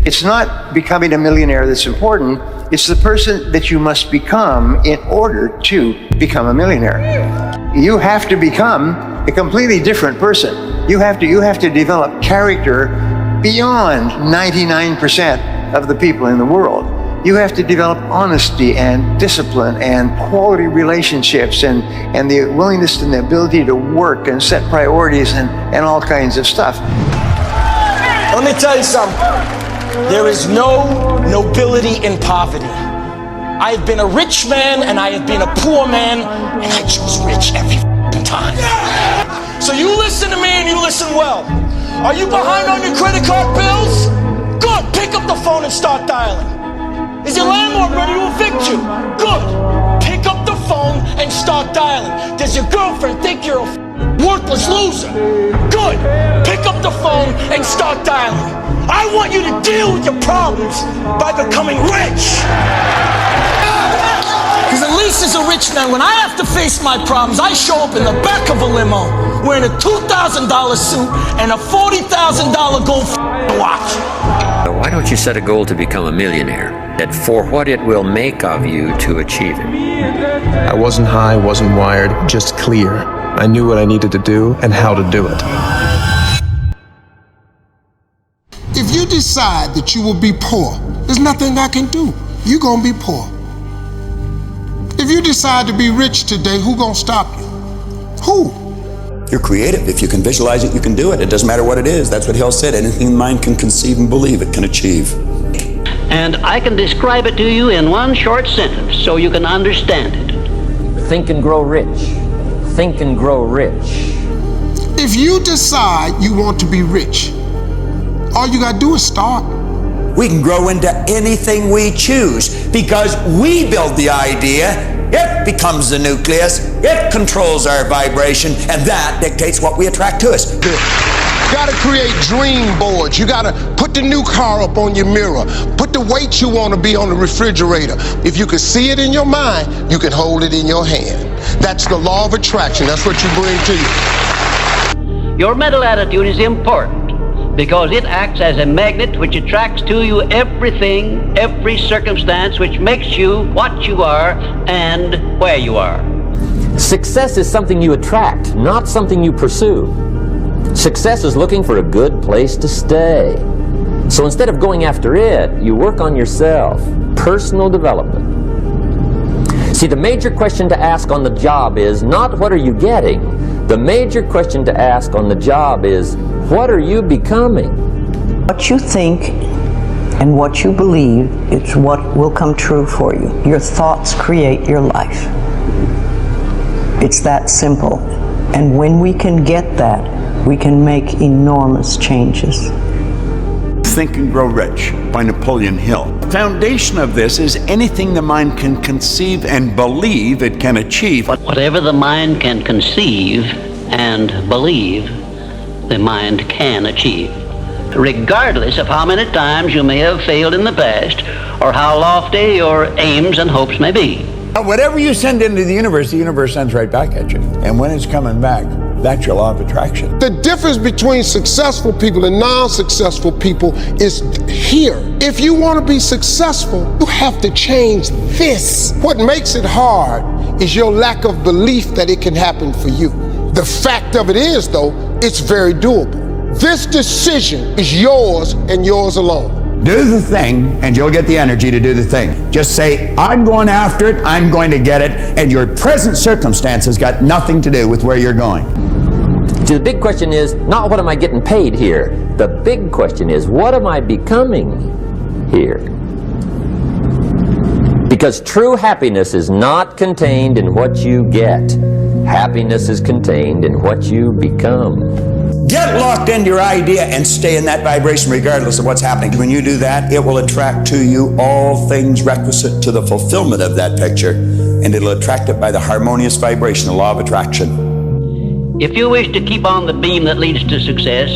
It's not becoming a millionaire that's important. It's the person that you must become in order to become a millionaire. You have to become a completely different person. You have to develop character beyond 99% of the people in the world. You have to develop honesty and discipline and quality relationships and the willingness and the ability to work and set priorities and all kinds of stuff. Let me tell you something. There is no nobility in poverty. I have been a rich man and I have been a poor man, and I choose rich every time. So you listen to me and you listen well. Are you behind on your credit card bills? Good, pick up the phone and start dialing. Is your landlord ready to evict you? Good, pick up the phone and start dialing. Does your girlfriend think you're a worthless loser? Good, pick up the phone and start dialing. I want you to deal with your problems by becoming rich. Because at least as a rich man, when I have to face my problems, I show up in the back of a limo wearing a $2,000 suit and a $40,000 gold watch. Why don't you set a goal to become a millionaire, and for what it will make of you to achieve it? I wasn't high, wasn't wired, just clear. I knew what I needed to do and how to do it. If you decide that you will be poor, there's nothing I can do. You're gonna be poor. If you decide to be rich today, who gonna stop you? Who? You're creative. If you can visualize it, you can do it. It doesn't matter what it is. That's what Hill said. Anything the mind can conceive and believe, it can achieve. And I can describe it to you in one short sentence so you can understand it. Think and grow rich. Think and grow rich. If you decide you want to be rich, all you gotta do is start. We can grow into anything we choose because we build the idea. It becomes the nucleus. It controls our vibration, and that dictates what we attract to us. You gotta create dream boards. You gotta put the new car up on your mirror. Put the weight you wanna be on the refrigerator. If you can see it in your mind, you can hold it in your hand. That's the law of attraction. That's what you bring to you. Your mental attitude is important because it acts as a magnet which attracts to you everything, every circumstance which makes you what you are and where you are. Success is something you attract, not something you pursue. Success is looking for a good place to stay. So instead of going after it, you work on yourself. Personal development. See, the major question to ask on the job is not what are you getting? The major question to ask on the job is what are you becoming? What you think and what you believe is what will come true for you. Your thoughts create your life. It's that simple. And when we can get that, we can make enormous changes. Think and Grow Rich by Napoleon Hill. The foundation of this is anything the mind can conceive and believe it can achieve. Whatever the mind can conceive and believe, the mind can achieve, regardless of how many times you may have failed in the past or how lofty your aims and hopes may be. Whatever you send into the universe sends right back at you. And when it's coming back, that's your law of attraction. The difference between successful people and non-successful people is here. If you want to be successful, you have to change this. What makes it hard is your lack of belief that it can happen for you. The fact of it is, though, it's very doable. This decision is yours and yours alone. Do the thing, and you'll get the energy to do the thing. Just say, I'm going after it, I'm going to get it, and your present circumstances got nothing to do with where you're going. See, the big question is not what am I getting paid here? The big question is what am I becoming here? Because true happiness is not contained in what you get. Happiness is contained in what you become. Get locked into your idea and stay in that vibration regardless of what's happening. When you do that, it will attract to you all things requisite to the fulfillment of that picture, and it'll attract it by the harmonious vibration, the law of attraction. If you wish to keep on the beam that leads to success,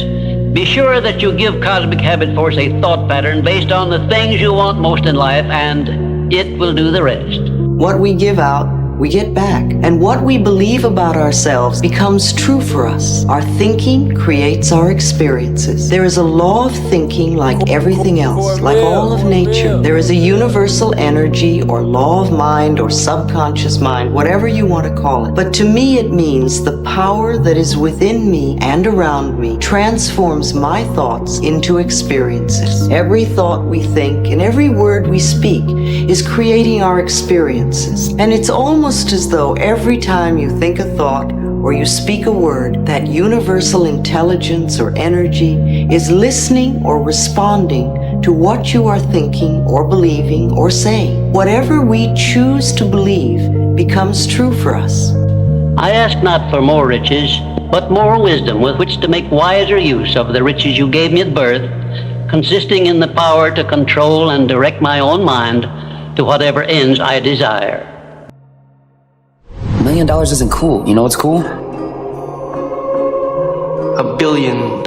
be sure that you give Cosmic Habit Force a thought pattern based on the things you want most in life, and it will do the rest. What we give out we get back. And what we believe about ourselves becomes true for us. Our thinking creates our experiences. There is a law of thinking like everything else, like all of nature. There is a universal energy or law of mind or subconscious mind, whatever you want to call it. But to me, it means the power that is within me and around me transforms my thoughts into experiences. Every thought we think and every word we speak is creating our experiences. And it's almost as though every time you think a thought or you speak a word, that universal intelligence or energy is listening or responding to what you are thinking or believing or saying. Whatever we choose to believe becomes true for us. I ask not for more riches, but more wisdom with which to make wiser use of the riches you gave me at birth, consisting in the power to control and direct my own mind to whatever ends I desire. $1 million isn't cool. You know what's cool? $1 billion.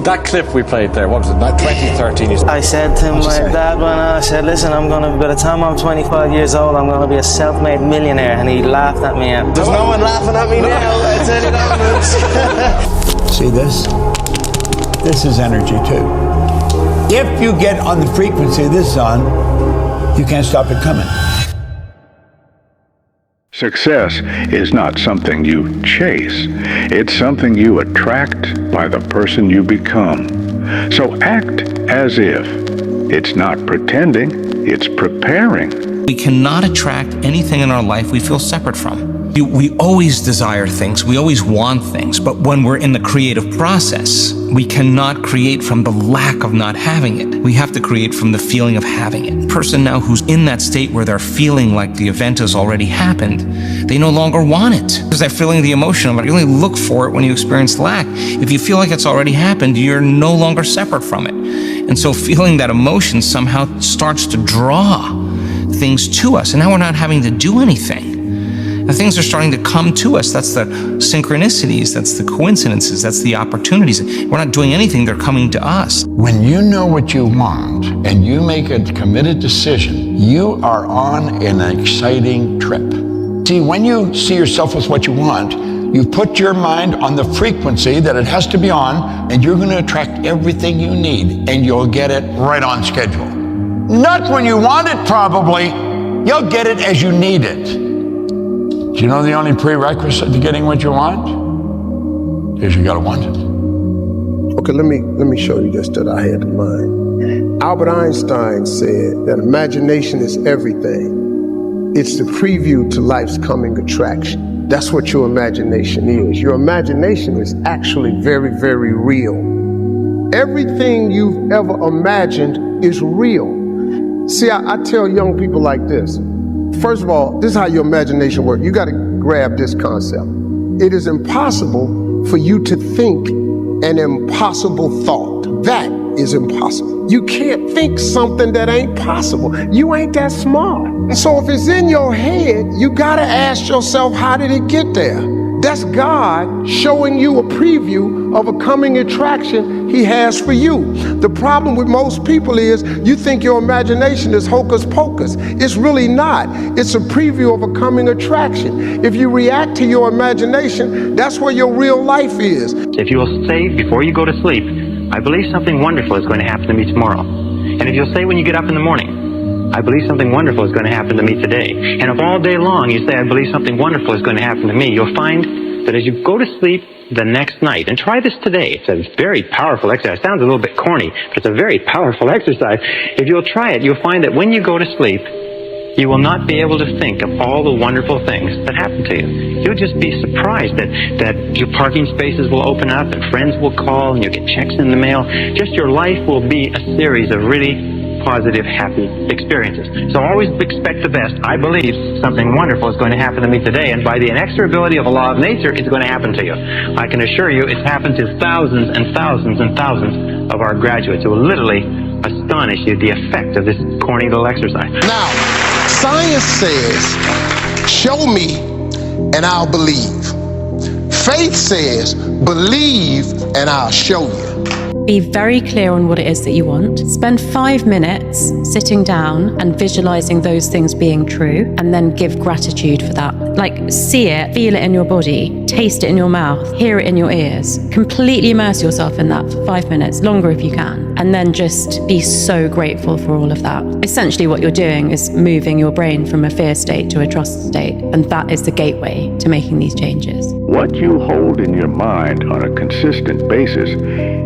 That clip we played there, what was it, 2013? I said to my dad I said, listen, by the time I'm 25 years old, I'm going to be a self-made millionaire. And he laughed at me. There's no one laughing at me now. I tell you that much. See this? This is energy too. If you get on the frequency this is on, you can't stop it coming. Success is not something you chase. It's something you attract by the person you become. So act as if. It's not pretending, it's preparing. We cannot attract anything in our life we feel separate from. We always desire things, we always want things, but when we're in the creative process, we cannot create from the lack of not having it. We have to create from the feeling of having it. The person now who's in that state where they're feeling like the event has already happened, they no longer want it because they're feeling the emotion of it. You only look for it when you experience lack. If you feel like it's already happened, you're no longer separate from it. And so feeling that emotion somehow starts to draw things to us, and now we're not having to do anything. The things are starting to come to us. That's the synchronicities, that's the coincidences, that's the opportunities. We're not doing anything, they're coming to us. When you know what you want and you make a committed decision, you are on an exciting trip. See, when you see yourself as what you want, you put your mind on the frequency that it has to be on, and you're going to attract everything you need, and you'll get it right on schedule. Not when you want it, probably. You'll get it as you need it. Do you know the only prerequisite to getting what you want is you got to want it? Okay, let me show you this that I had in mind. Albert Einstein said that imagination is everything. It's the preview to life's coming attraction. That's what your imagination is. Your imagination is actually very, very real. Everything you've ever imagined is real. See, I tell young people like this. First of all, this is how your imagination works. You got to grab this concept. It is impossible for you to think an impossible thought. That is impossible. You can't think something that ain't possible. You ain't that smart. So if it's in your head, you got to ask yourself, how did it get there? That's God showing you a preview of a coming attraction He has for you. The problem with most people is you think your imagination is hocus pocus. It's really not. It's a preview of a coming attraction. If you react to your imagination, that's where your real life is. If you will say before you go to sleep, I believe something wonderful is going to happen to me tomorrow. And if you'll say when you get up in the morning, I believe something wonderful is going to happen to me today. And if all day long you say, I believe something wonderful is going to happen to me, you'll find that as you go to sleep the next night, and try this today, it's a very powerful exercise. It sounds a little bit corny, but it's a very powerful exercise. If you'll try it, you'll find that when you go to sleep, you will not be able to think of all the wonderful things that happen to you. You'll just be surprised that your parking spaces will open up and friends will call and you'll get checks in the mail. Just your life will be a series of really positive, happy experiences. So always expect the best. I believe something wonderful is going to happen to me today, and by the inexorability of a law of nature, it's going to happen to you. I can assure you it's happened to thousands and thousands and thousands of our graduates. It will literally astonish you, the effect of this corny little exercise. Now, science says, show me and I'll believe. Faith says, believe and I'll show you. Be very clear on what it is that you want. Spend 5 minutes sitting down and visualizing those things being true, and then give gratitude for that. Like, see it, feel it in your body, taste it in your mouth, hear it in your ears. Completely immerse yourself in that for 5 minutes, longer if you can, and then just be so grateful for all of that. Essentially what you're doing is moving your brain from a fear state to a trust state, and that is the gateway to making these changes. What you hold in your mind on a consistent basis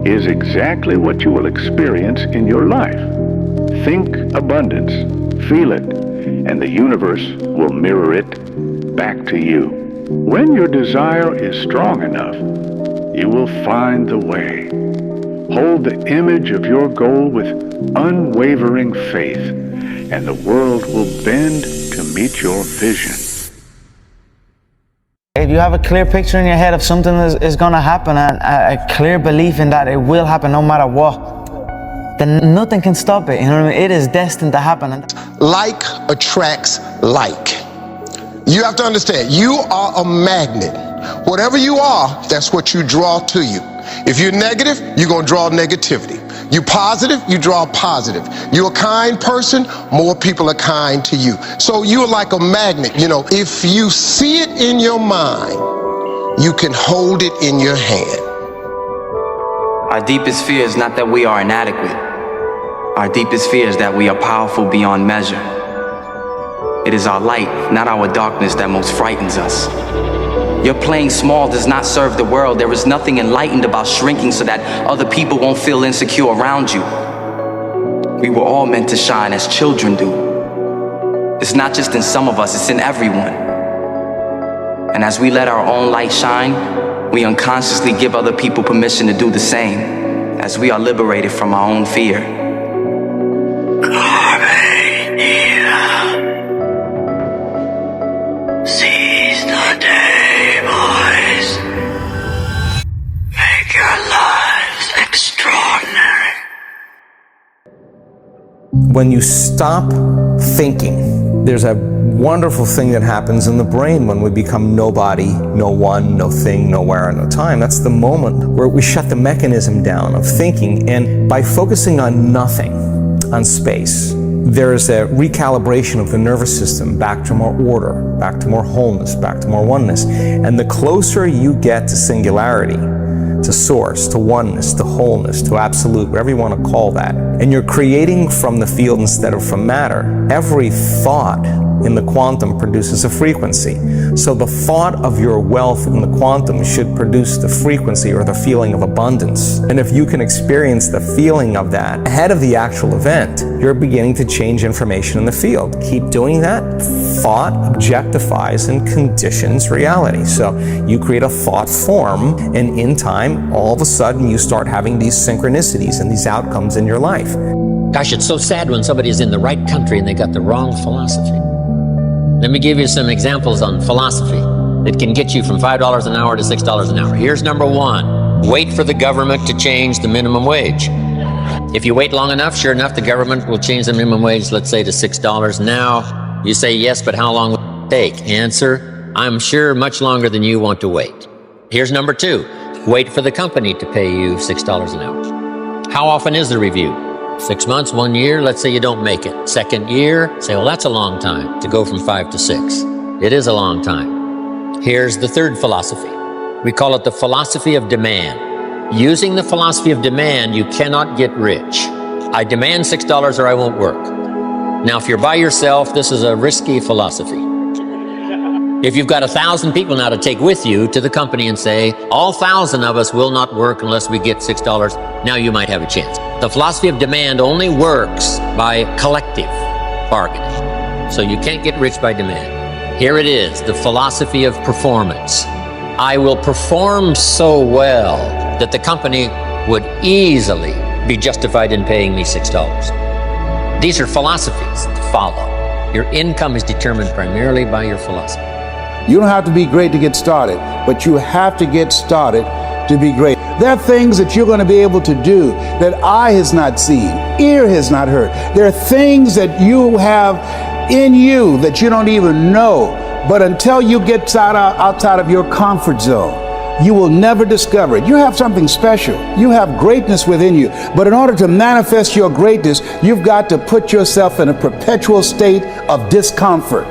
is exactly what you will experience in your life. Think abundance, feel it, and the universe will mirror it back to you. When your desire is strong enough, you will find the way. Hold the image of your goal with unwavering faith, and the world will bend to meet your vision. If you have a clear picture in your head of something is going to happen, and a clear belief in that it will happen no matter what, then nothing can stop it. You know what I mean? It is destined to happen. Like attracts like. You have to understand, you are a magnet. Whatever you are, that's what you draw to you. If you're negative, you're going to draw negativity. You're positive, you draw positive. You're a kind person, more people are kind to you. So you're like a magnet. You know, if you see it in your mind, you can hold it in your hand. Our deepest fear is not that we are inadequate. Our deepest fear is that we are powerful beyond measure. It is our light, not our darkness, that most frightens us. Your playing small does not serve the world. There is nothing enlightened about shrinking so that other people won't feel insecure around you. We were all meant to shine as children do. It's not just in some of us, it's in everyone. And as we let our own light shine, we unconsciously give other people permission to do the same, as we are liberated from our own fear. Seize the day, boys. Make your lives extraordinary. When you stop thinking, there's a wonderful thing that happens in the brain when we become nobody, no one, no thing, nowhere, no time. That's the moment where we shut the mechanism down of thinking, and by focusing on nothing, on space, there's a recalibration of the nervous system back to more order, back to more wholeness, back to more oneness. And the closer you get to singularity, to source, to oneness, to wholeness, to absolute, whatever you want to call that, and you're creating from the field instead of from matter, every thought in the quantum produces a frequency. So the thought of your wealth in the quantum should produce the frequency or the feeling of abundance. And if you can experience the feeling of that ahead of the actual event, you're beginning to change information in the field. Keep doing that. Thought objectifies and conditions reality. So you create a thought form, and in time, all of a sudden, you start having these synchronicities and these outcomes in your life. Gosh, it's so sad when somebody's in the right country and they got the wrong philosophy. Let me give you some examples on philosophy that can get you from $5 an hour to $6 an hour. Here's number one. Wait for the government to change the minimum wage. If you wait long enough, sure enough, the government will change the minimum wage, let's say to $6 now. You say yes, but how long will it take? Answer, I'm sure much longer than you want to wait. Here's number two. Wait for the company to pay you $6 an hour. How often is the review? 6 months, 1 year, let's say you don't make it. Second year, say, well, that's a long time to go from 5 to 6. It is a long time. Here's the third philosophy. We call it the philosophy of demand. Using the philosophy of demand, you cannot get rich. I demand $6 or I won't work. Now, if you're by yourself, this is a risky philosophy. If you've got 1,000 people now to take with you to the company and say, all 1,000 of us will not work unless we get $6, now you might have a chance. The philosophy of demand only works by collective bargaining. So you can't get rich by demand. Here it is, the philosophy of performance. I will perform so well that the company would easily be justified in paying me $6. These are philosophies to follow. Your income is determined primarily by your philosophy. You don't have to be great to get started, but you have to get started to be great. There are things that you're going to be able to do that eye has not seen, ear has not heard. There are things that you have in you that you don't even know. But until you get outside of your comfort zone, you will never discover it. You have something special. You have greatness within you. But in order to manifest your greatness, you've got to put yourself in a perpetual state of discomfort.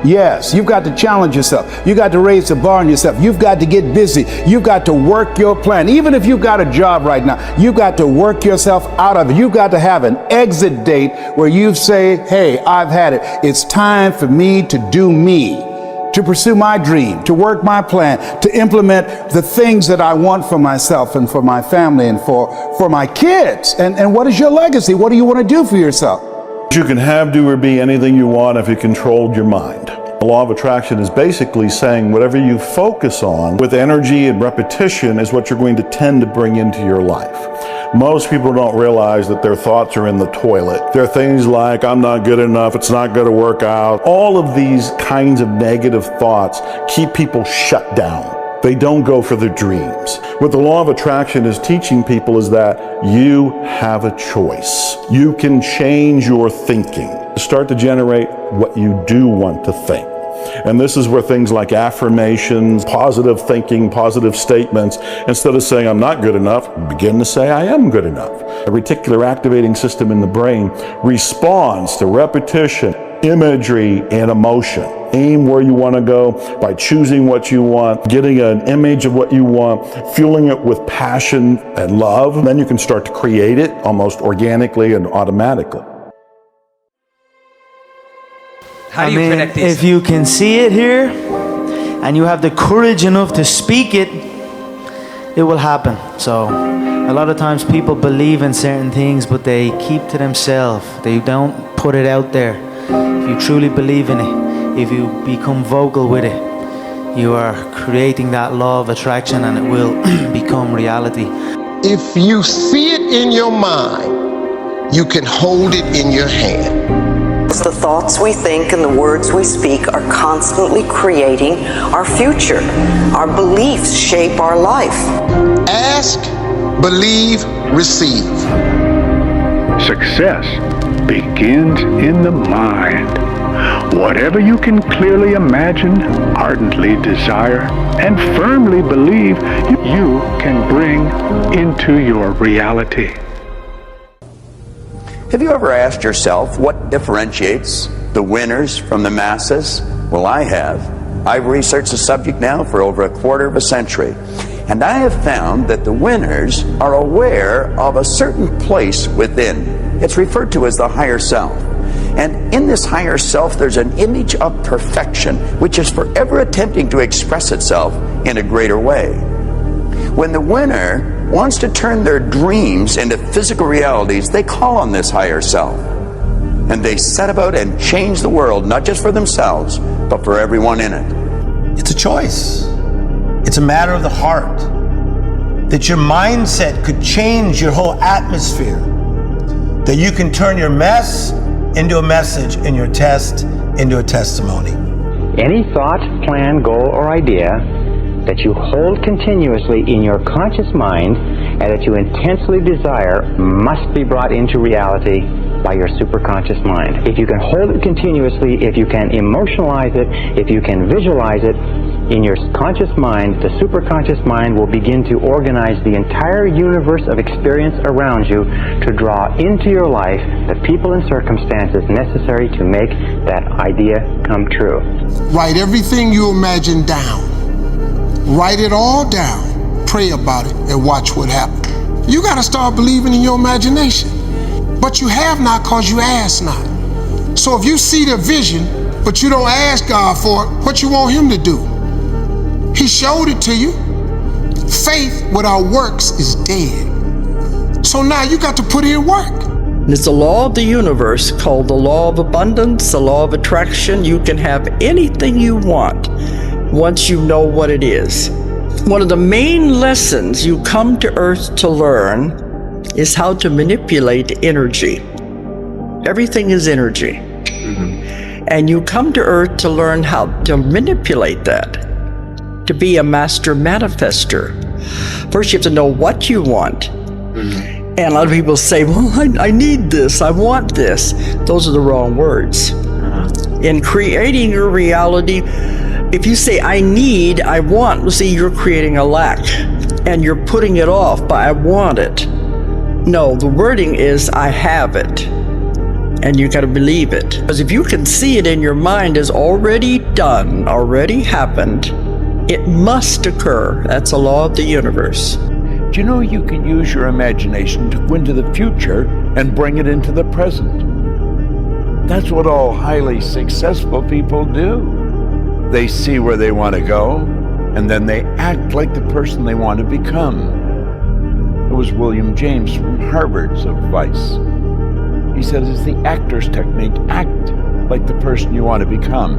Yes, you've got to challenge yourself. You've got to raise the bar on yourself. You've got to get busy. You've got to work your plan. Even if you've got a job right now, you've got to work yourself out of it. You've got to have an exit date where you say, hey, I've had it. It's time for me to do me, to pursue my dream, to work my plan, to implement the things that I want for myself and for my family and for my kids. And what is your legacy? What do you want to do for yourself? You can have, do, or be anything you want if you controlled your mind. The law of attraction is basically saying whatever you focus on with energy and repetition is what you're going to tend to bring into your life. Most people don't realize that their thoughts are in the toilet. There are things like, I'm not good enough, it's not going to work out. All of these kinds of negative thoughts keep people shut down. They don't go for their dreams. What the law of attraction is teaching people is that you have a choice. You can change your thinking. Start to generate what you do want to think. And this is where things like affirmations, positive thinking, positive statements, instead of saying I'm not good enough, begin to say I am good enough. A reticular activating system in the brain responds to repetition, imagery, and emotion. Aim where you want to go by choosing what you want, getting an image of what you want, fueling it with passion and love. And then you can start to create it almost organically and automatically. How do you predict these? If you can see it here and you have the courage enough to speak it, it will happen. So a lot of times people believe in certain things, but they keep to themselves. They don't put it out there. If you truly believe in it, if you become vocal with it, you are creating that law of attraction and it will become reality. If you see it in your mind, you can hold it in your hand. The thoughts we think and the words we speak are constantly creating our future. Our beliefs shape our life. Ask, believe, receive. Success begins in the mind. Whatever you can clearly imagine, ardently desire, and firmly believe, you can bring into your reality. Have you ever asked yourself what differentiates the winners from the masses? Well, I have. I've researched the subject now for over a quarter of a century, and I have found that the winners are aware of a certain place within. It's referred to as the higher self. And in this higher self, there's an image of perfection, which is forever attempting to express itself in a greater way. When the winner wants to turn their dreams into physical realities, they call on this higher self. And they set about and change the world, not just for themselves, but for everyone in it. It's a choice. It's a matter of the heart. That your mindset could change your whole atmosphere. That you can turn your mess into a message and your test into a testimony. Any thought, plan, goal, or idea that you hold continuously in your conscious mind and that you intensely desire must be brought into reality by your superconscious mind. If you can hold it continuously, if you can emotionalize it, if you can visualize it, in your conscious mind, the superconscious mind will begin to organize the entire universe of experience around you to draw into your life the people and circumstances necessary to make that idea come true. Write everything you imagine down. Write it all down. Pray about it and watch what happens. You got to start believing in your imagination. But you have not because you ask not. So if you see the vision, but you don't ask God for it, what you want Him to do? He showed it to you. Faith without works is dead. So now you got to put in work. It's a law of the universe called the law of abundance, the law of attraction. You can have anything you want once you know what it is. One of the main lessons you come to Earth to learn is how to manipulate energy. Everything is energy. And you come to Earth to learn how to manipulate that, to be a master manifester. First, you have to know what you want. And a lot of people say, well, I need this, I want this. Those are the wrong words. In creating your reality, If you say, I need, I want, well, see, you're creating a lack and you're putting it off by I want it. No, the wording is I have it. And you got to believe it. Because if you can see it in your mind as already done, already happened, it must occur. That's a law of the universe. Do you know you can use your imagination to go into the future and bring it into the present? That's what all highly successful people do. They see where they want to go, and then they act like the person they want to become. It was William James from Harvard's advice. He said it's the actor's technique. Act like the person you want to become.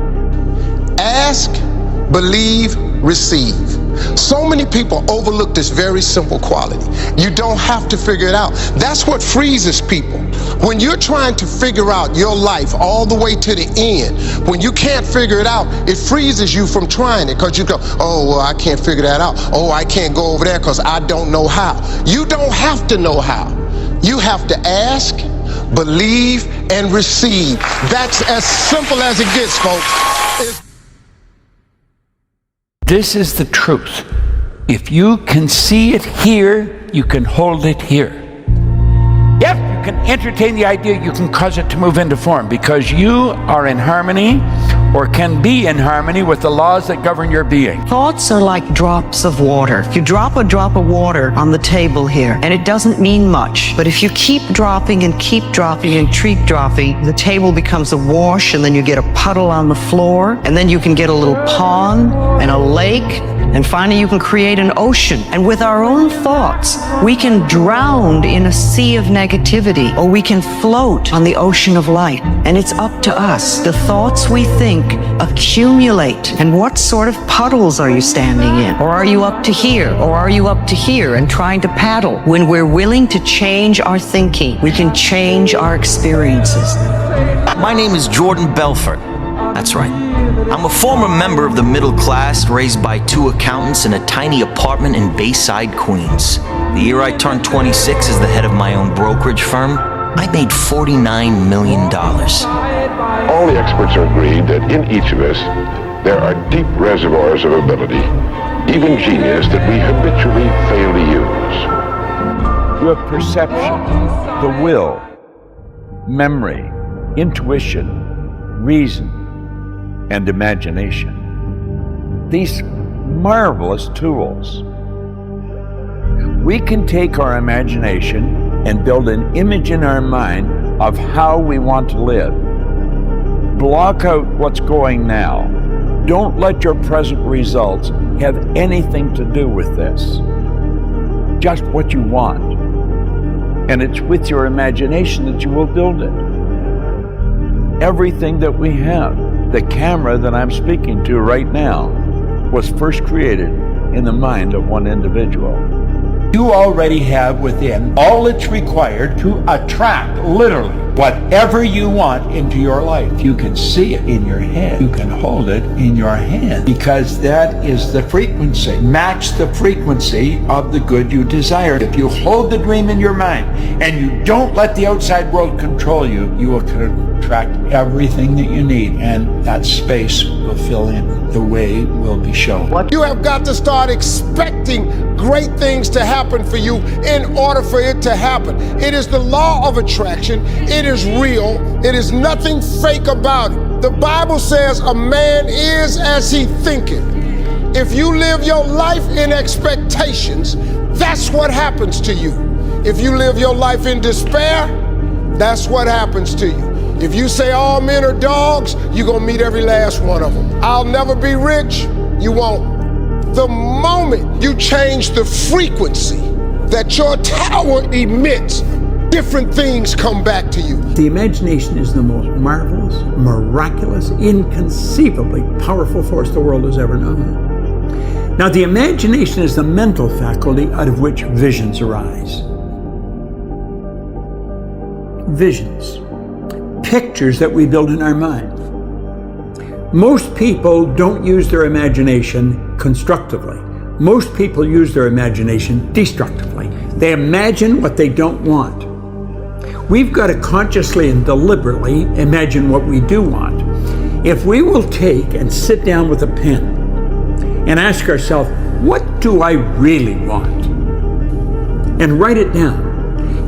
Ask, believe, receive. So many people overlook this very simple quality. You don't have to figure it out. That's what freezes people. When you're trying to figure out your life all the way to the end, when you can't figure it out, it freezes you from trying it because you go, oh, well, I can't figure that out. Oh, I can't go over there because I don't know how. You don't have to know how. You have to ask, believe, and receive. That's as simple as it gets, folks. This is the truth. If you can see it here, you can hold it here. If you can entertain the idea, you can cause it to move into form because you are in harmony or can be in harmony with the laws that govern your being. Thoughts are like drops of water. You drop a drop of water on the table here, and it doesn't mean much. But if you keep dropping and keep dropping and keep dropping, the table becomes a wash, and then you get a puddle on the floor, and then you can get a little pond and a lake, and finally you can create an ocean. And with our own thoughts, we can drown in a sea of negativity, or we can float on the ocean of light. And it's up to us. The thoughts we think accumulate. And what sort of puddles are you standing in? Or are you up to here? Or are you up to here and trying to paddle? When we're willing to change our thinking, we can change our experiences. My name is Jordan Belfort. That's right. I'm a former member of the middle class, raised by two accountants in a tiny apartment in Bayside, Queens. The year I turned 26 as the head of my own brokerage firm, I made $49 million. All the experts are agreed that in each of us, there are deep reservoirs of ability, even genius, that we habitually fail to use. You have perception, the will, memory, intuition, reason, and imagination. These marvelous tools. We can take our imagination and build an image in our mind of how we want to live. Block out what's going now. Don't let your present results have anything to do with this. Just what you want. And it's with your imagination that you will build it. Everything that we have, the camera that I'm speaking to right now, was first created in the mind of one individual. You already have within all that's required to attract, literally, whatever you want into your life. You can see it in your head. You can hold it in your hand because that is the frequency. Match the frequency of the good you desire. If you hold the dream in your mind and you don't let the outside world control you, you will attract everything that you need, and that space will fill in. The way will be shown. You have got to start expecting great things to happen for you in order for it to happen. It is the law of attraction. It is real. It is nothing fake about it. The Bible says a man is as he thinketh. If you live your life in expectations, that's what happens to you. If you live your life in despair, that's what happens to you. If you say all men are dogs, you're gonna meet every last one of them. I'll never be rich, you won't. The moment you change the frequency that your tower emits, different things come back to you. The imagination is the most marvelous, miraculous, inconceivably powerful force the world has ever known. Now, the imagination is the mental faculty out of which visions arise. Visions. Pictures that we build in our mind. Most people don't use their imagination constructively. Most people use their imagination destructively. They imagine what they don't want. We've got to consciously and deliberately imagine what we do want. If we will take and sit down with a pen and ask ourselves, what do I really want? And write it down.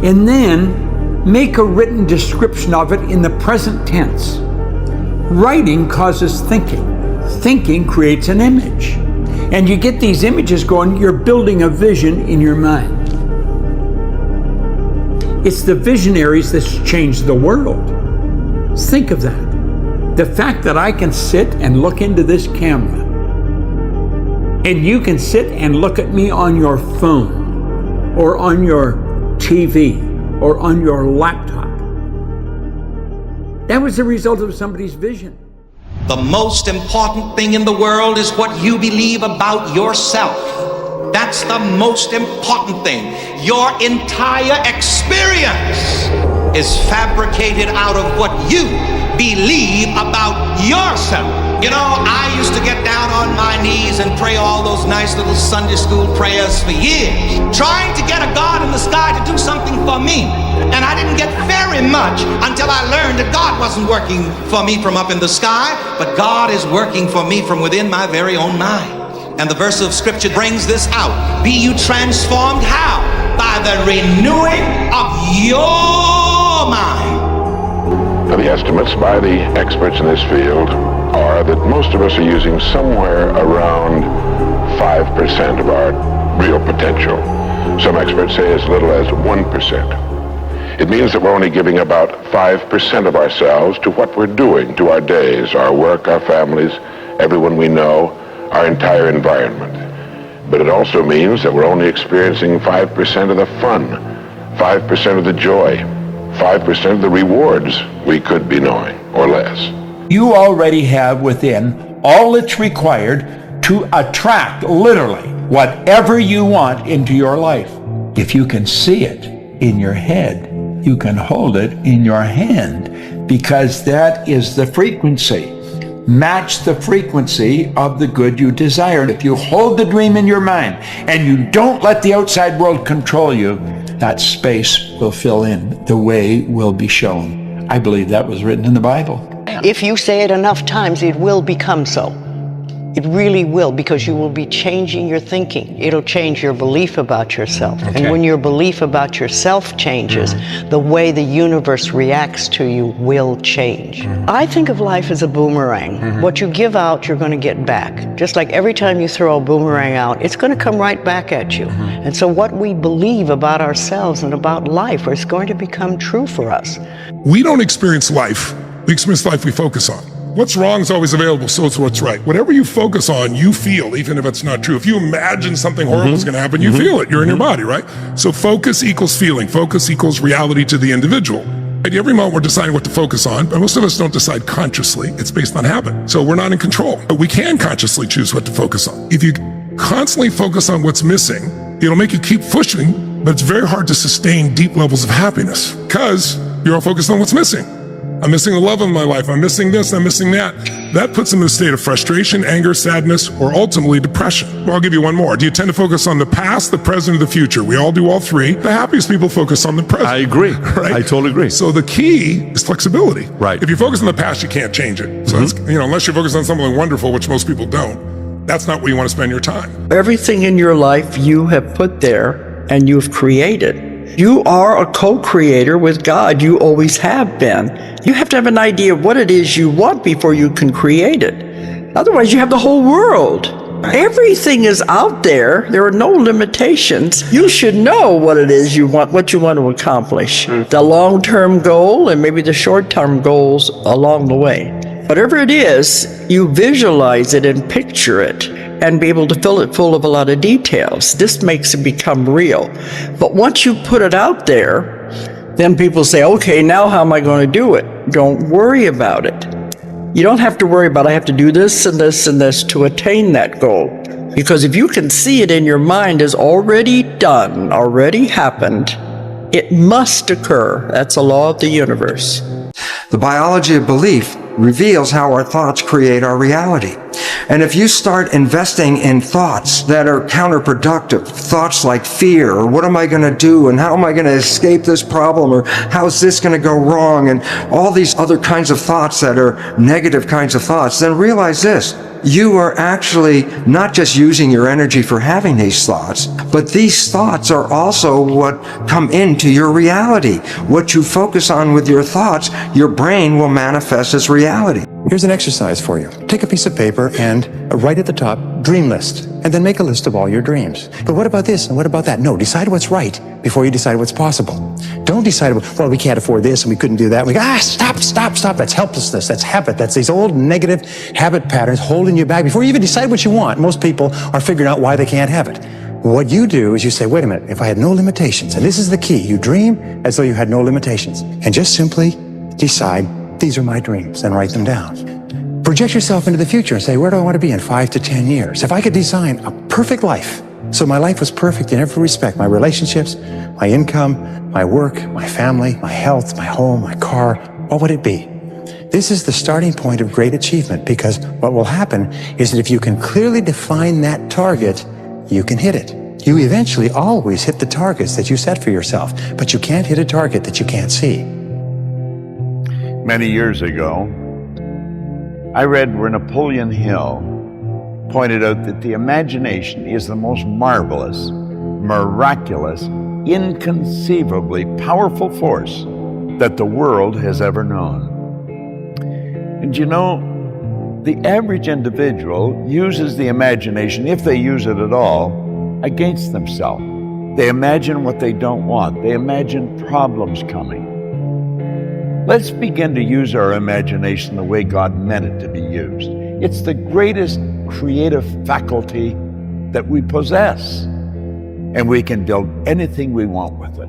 And then make a written description of it in the present tense. Writing causes thinking. Thinking creates an image. And you get these images going, you're building a vision in your mind. It's the visionaries that's changed the world. Think of that. The fact that I can sit and look into this camera, and you can sit and look at me on your phone, or on your TV, or on your laptop. That was the result of somebody's vision. The most important thing in the world is what you believe about yourself. That's the most important thing. Your entire experience is fabricated out of what you believe about yourself. You know, I used to get down on my knees and pray all those nice little Sunday school prayers for years, trying to get a God in the sky to do something for me. And I didn't get very much until I learned that God wasn't working for me from up in the sky, but God is working for me from within my very own mind. And the verse of scripture brings this out. Be you transformed how? By the renewing of your mind. The estimates by the experts in this field are that most of us are using somewhere around 5% of our real potential. Some experts say as little as 1%. It means that we're only giving about 5% of ourselves to what we're doing, to our days, our work, our families, everyone we know, our entire environment. But it also means that we're only experiencing 5% of the fun, 5% of the joy, 5% of the rewards we could be knowing, or less. You already have within all that's required to attract, literally, whatever you want into your life. If you can see it in your head, you can hold it in your hand, because that is the frequency. Match the frequency of the good you desire. If you hold the dream in your mind and you don't let the outside world control you, that space will fill in. The way will be shown. I believe that was written in the Bible. If you say it enough times, it will become so. It really will, because you will be changing your thinking. It'll change your belief about yourself. Okay. And when your belief about yourself changes, the way the universe reacts to you will change. I think of life as a boomerang. What you give out, you're going to get back. Just like every time you throw a boomerang out, it's going to come right back at you. And so what we believe about ourselves and about life is going to become true for us. We don't experience life. We experience life we focus on. What's wrong is always available, so it's what's right. Whatever you focus on, you feel, even if it's not true. If you imagine something horrible is going to happen, you feel it. You're in your body, right? So focus equals feeling. Focus equals reality to the individual. And every moment we're deciding what to focus on, but most of us don't decide consciously. It's based on habit. So we're not in control. But we can consciously choose what to focus on. If you constantly focus on what's missing, it'll make you keep pushing, but it's very hard to sustain deep levels of happiness because you're all focused on what's missing. I'm missing the love of my life. I'm missing this. I'm missing that. That puts them in a state of frustration, anger, sadness, or ultimately depression. Well, I'll give you one more. Do you tend to focus on the past, the present, or the future? We all do all three. The happiest people focus on the present. I agree. Right? I totally agree. So the key is flexibility. Right. If you focus on the past, you can't change it. So it's, unless you're focused on something wonderful, which most people don't, that's not where you want to spend your time. Everything in your life you have put there and you've created. You are a co-creator with God. You always have been. You have to have an idea of what it is you want before you can create it. Otherwise, you have the whole world. Everything is out there. There are no limitations. You should know what it is you want, what you want to accomplish. The long-term goal and maybe the short-term goals along the way. Whatever it is, you visualize it and picture it and be able to fill it full of a lot of details. This makes it become real. But once you put it out there, then people say, okay, now how am I going to do it? Don't worry about it. You don't have to worry about, I have to do this and this and this to attain that goal. Because if you can see it in your mind as already done, already happened, it must occur. That's a law of the universe. The biology of belief reveals how our thoughts create our reality. And if you start investing in thoughts that are counterproductive, thoughts like fear, or what am I going to do, and how am I going to escape this problem, or how's this going to go wrong, and all these other kinds of thoughts that are negative kinds of thoughts, then realize this: you are actually not just using your energy for having these thoughts, but these thoughts are also what come into your reality. What you focus on with your thoughts, your brain will manifest as reality. Here's an exercise for you. Take a piece of paper and write at the top, dream list, and then make a list of all your dreams. But what about this and what about that? No, decide what's right before you decide what's possible. Don't decide, well, we can't afford this and we couldn't do that. We go, stop. That's helplessness. That's habit. That's these old negative habit patterns holding you back. Before you even decide what you want, most people are figuring out why they can't have it. What you do is you say, wait a minute, if I had no limitations, and this is the key, you dream as though you had no limitations, and just simply decide, these are my dreams, and write them down. Project yourself into the future and say, where do I want to be in 5 to 10 years? If I could design a perfect life, so my life was perfect in every respect, my relationships, my income, my work, my family, my health, my home, my car, what would it be? This is the starting point of great achievement, because what will happen is that if you can clearly define that target, you can hit it. You eventually always hit the targets that you set for yourself, but you can't hit a target that you can't see. Many years ago, I read where Napoleon Hill pointed out that the imagination is the most marvelous, miraculous, inconceivably powerful force that the world has ever known. And you know, the average individual uses the imagination, if they use it at all, against themselves. They imagine what they don't want. They imagine problems coming. Let's begin to use our imagination the way God meant it to be used. It's the greatest creative faculty that we possess, and we can build anything we want with it.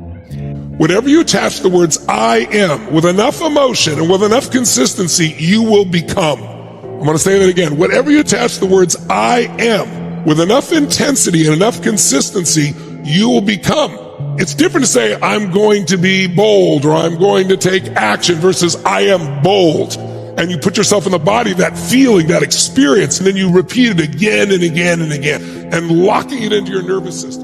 Whatever you attach the words I am with enough emotion and with enough consistency, you will become. I'm going to say that again. Whatever you attach the words I am with enough intensity and enough consistency, you will become. It's different to say, I'm going to be bold, or I'm going to take action, versus I am bold. And you put yourself in the body, that feeling, that experience, and then you repeat it again and again and again, and locking it into your nervous system.